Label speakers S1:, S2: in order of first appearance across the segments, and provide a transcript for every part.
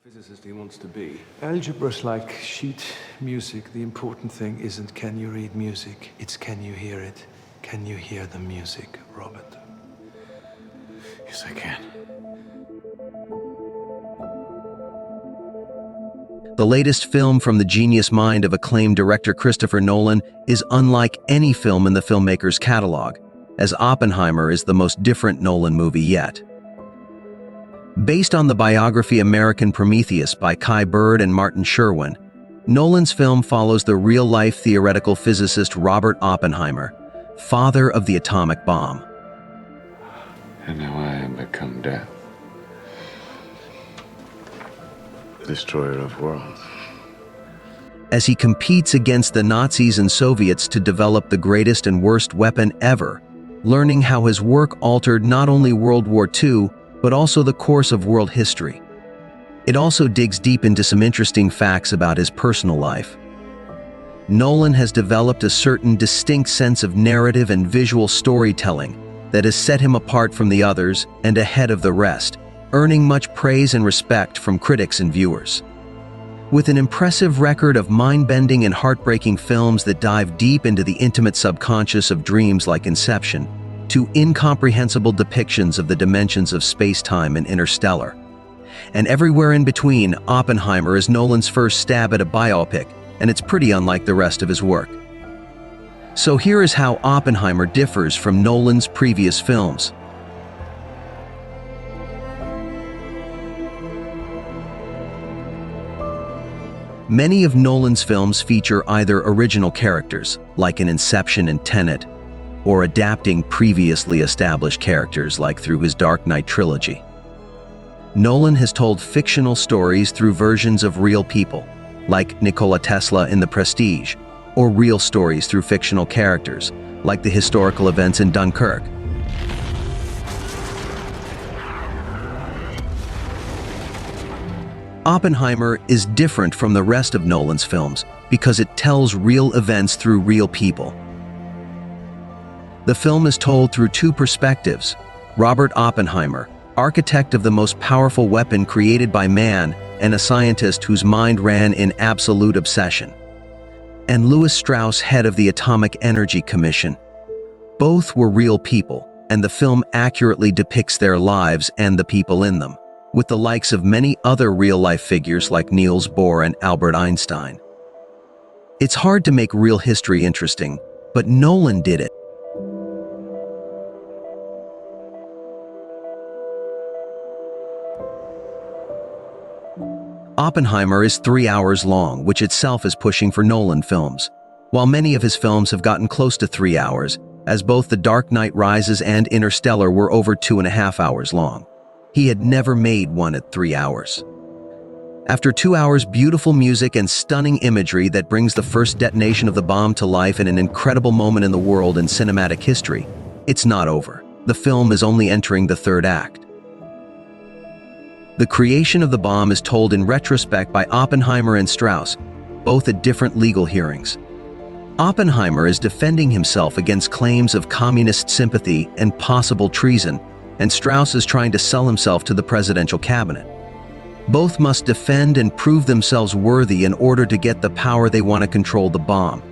S1: Physicist he wants to be.
S2: Algebra's like sheet music. The important thing isn't can you read music, it's can you hear it. Can you hear the music, Robert?
S1: Yes, I can.
S3: The latest film from the genius mind of acclaimed director Christopher Nolan is unlike any film in the filmmaker's catalog, as Oppenheimer is the most different Nolan movie yet. Based on the biography American Prometheus by Kai Bird and Martin Sherwin, Nolan's film follows the real-life theoretical physicist Robert Oppenheimer, father of the atomic bomb.
S1: And now I am become death. Destroyer of worlds.
S3: As he competes against the Nazis and Soviets to develop the greatest and worst weapon ever, learning how his work altered not only World War II, but also the course of world history. It also digs deep into some interesting facts about his personal life. Nolan has developed a certain distinct sense of narrative and visual storytelling that has set him apart from the others and ahead of the rest, earning much praise and respect from critics and viewers. With an impressive record of mind-bending and heartbreaking films that dive deep into the intimate subconscious of dreams like Inception, to incomprehensible depictions of the dimensions of space-time and Interstellar. And everywhere in between, Oppenheimer is Nolan's first stab at a biopic, and it's pretty unlike the rest of his work. So here is how Oppenheimer differs from Nolan's previous films. Many of Nolan's films feature either original characters, like in Inception and Tenet, or adapting previously established characters like through his Dark Knight trilogy. Nolan has told fictional stories through versions of real people, like Nikola Tesla in The Prestige, or real stories through fictional characters, like the historical events in Dunkirk. Oppenheimer is different from the rest of Nolan's films because it tells real events through real people. The film is told through two perspectives: Robert Oppenheimer, architect of the most powerful weapon created by man and a scientist whose mind ran in absolute obsession, and Lewis Strauss, head of the Atomic Energy Commission. Both were real people, and the film accurately depicts their lives and the people in them, with the likes of many other real-life figures like Niels Bohr and Albert Einstein. It's hard to make real history interesting, but Nolan did it. Oppenheimer is 3 hours long, which itself is pushing for Nolan films, while many of his films have gotten close to 3 hours, as both The Dark Knight Rises and Interstellar were over 2.5 hours long. He had never made one at 3 hours. After 2 hours, beautiful music and stunning imagery that brings the first detonation of the bomb to life in an incredible moment in the world and cinematic history, it's not over. The film is only entering the third act. The creation of the bomb is told in retrospect by Oppenheimer and Strauss, both at different legal hearings. Oppenheimer is defending himself against claims of communist sympathy and possible treason, and Strauss is trying to sell himself to the presidential cabinet. Both must defend and prove themselves worthy in order to get the power they want to control the bomb.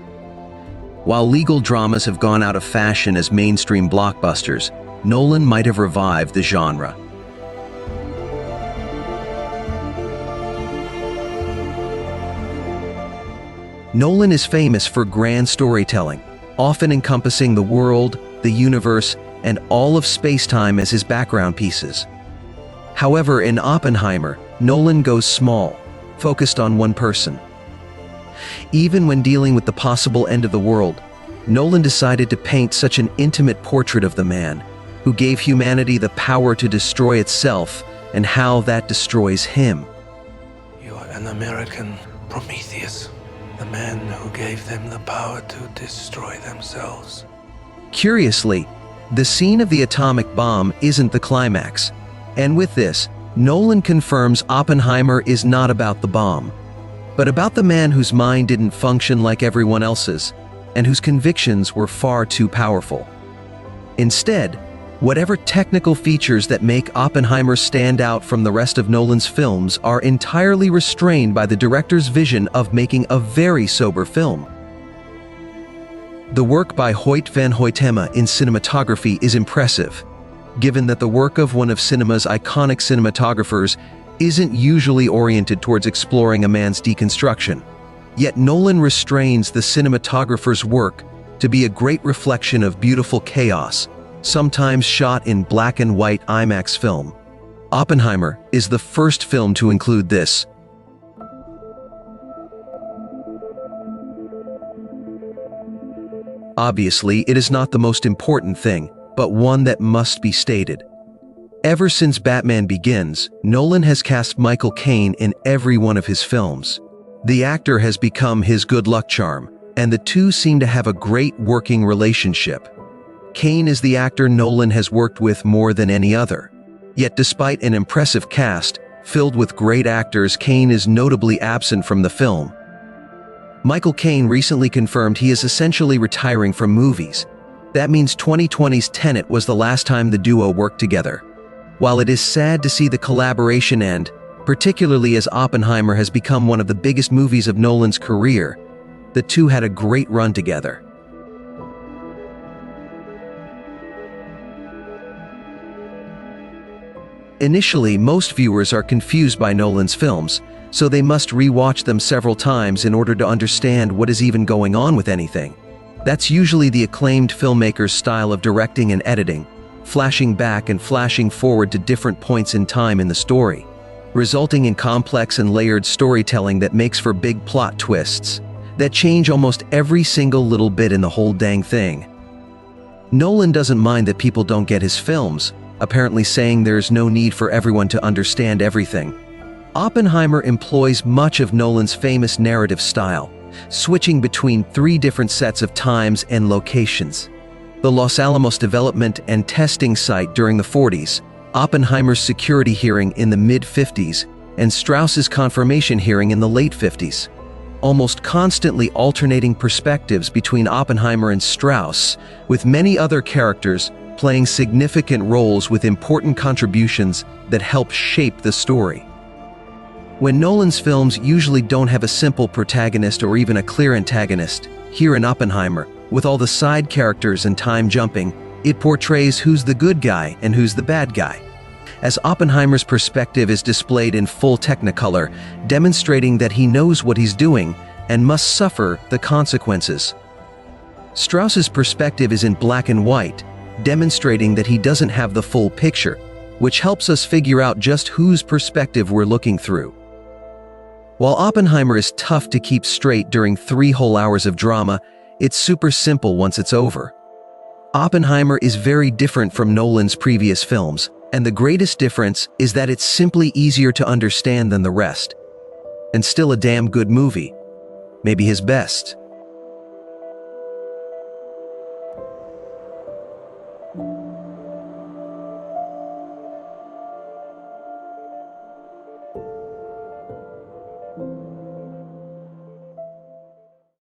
S3: While legal dramas have gone out of fashion as mainstream blockbusters, Nolan might have revived the genre. Nolan is famous for grand storytelling, often encompassing the world, the universe, and all of space-time as his background pieces. However, in Oppenheimer, Nolan goes small, focused on one person. Even when dealing with the possible end of the world, Nolan decided to paint such an intimate portrait of the man who gave humanity the power to destroy itself and how that destroys him.
S2: You are an American Prometheus, the man who gave them the power to destroy themselves.
S3: Curiously, the scene of the atomic bomb isn't the climax, and with this, Nolan confirms Oppenheimer is not about the bomb, but about the man whose mind didn't function like everyone else's, and whose convictions were far too powerful. Instead, Whatever technical features that make Oppenheimer stand out from the rest of Nolan's films are entirely restrained by the director's vision of making a very sober film. The work by Hoyt van Hoytema in cinematography is impressive, given that the work of one of cinema's iconic cinematographers isn't usually oriented towards exploring a man's deconstruction. Yet Nolan restrains the cinematographer's work to be a great reflection of beautiful chaos, sometimes shot in black and white IMAX film. Oppenheimer is the first film to include this. Obviously, it is not the most important thing, but one that must be stated. Ever since Batman Begins, Nolan has cast Michael Caine in every one of his films. The actor has become his good luck charm, and the two seem to have a great working relationship. Caine is the actor Nolan has worked with more than any other. Yet despite an impressive cast, filled with great actors, Caine is notably absent from the film. Michael Caine recently confirmed he is essentially retiring from movies. That means 2020's Tenet was the last time the duo worked together. While it is sad to see the collaboration end, particularly as Oppenheimer has become one of the biggest movies of Nolan's career, the two had a great run together. Initially, most viewers are confused by Nolan's films, so they must re-watch them several times in order to understand what is even going on with anything. That's usually the acclaimed filmmaker's style of directing and editing, flashing back and flashing forward to different points in time in the story, resulting in complex and layered storytelling that makes for big plot twists that change almost every single little bit in the whole dang thing. Nolan doesn't mind that people don't get his films, apparently saying there's no need for everyone to understand everything. Oppenheimer employs much of Nolan's famous narrative style, switching between three different sets of times and locations: the Los Alamos development and testing site during the 40s, Oppenheimer's security hearing in the mid-50s, and Strauss's confirmation hearing in the late 50s. Almost constantly alternating perspectives between Oppenheimer and Strauss, with many other characters playing significant roles with important contributions that help shape the story. When Nolan's films usually don't have a simple protagonist or even a clear antagonist, here in Oppenheimer, with all the side characters and time jumping, it portrays who's the good guy and who's the bad guy. As Oppenheimer's perspective is displayed in full technicolor, demonstrating that he knows what he's doing and must suffer the consequences. Strauss's perspective is in black and white, demonstrating that he doesn't have the full picture, which helps us figure out just whose perspective we're looking through. While Oppenheimer is tough to keep straight during 3 whole hours of drama, it's super simple once it's over. Oppenheimer is very different from Nolan's previous films, and the greatest difference is that it's simply easier to understand than the rest. And still a damn good movie. Maybe his best.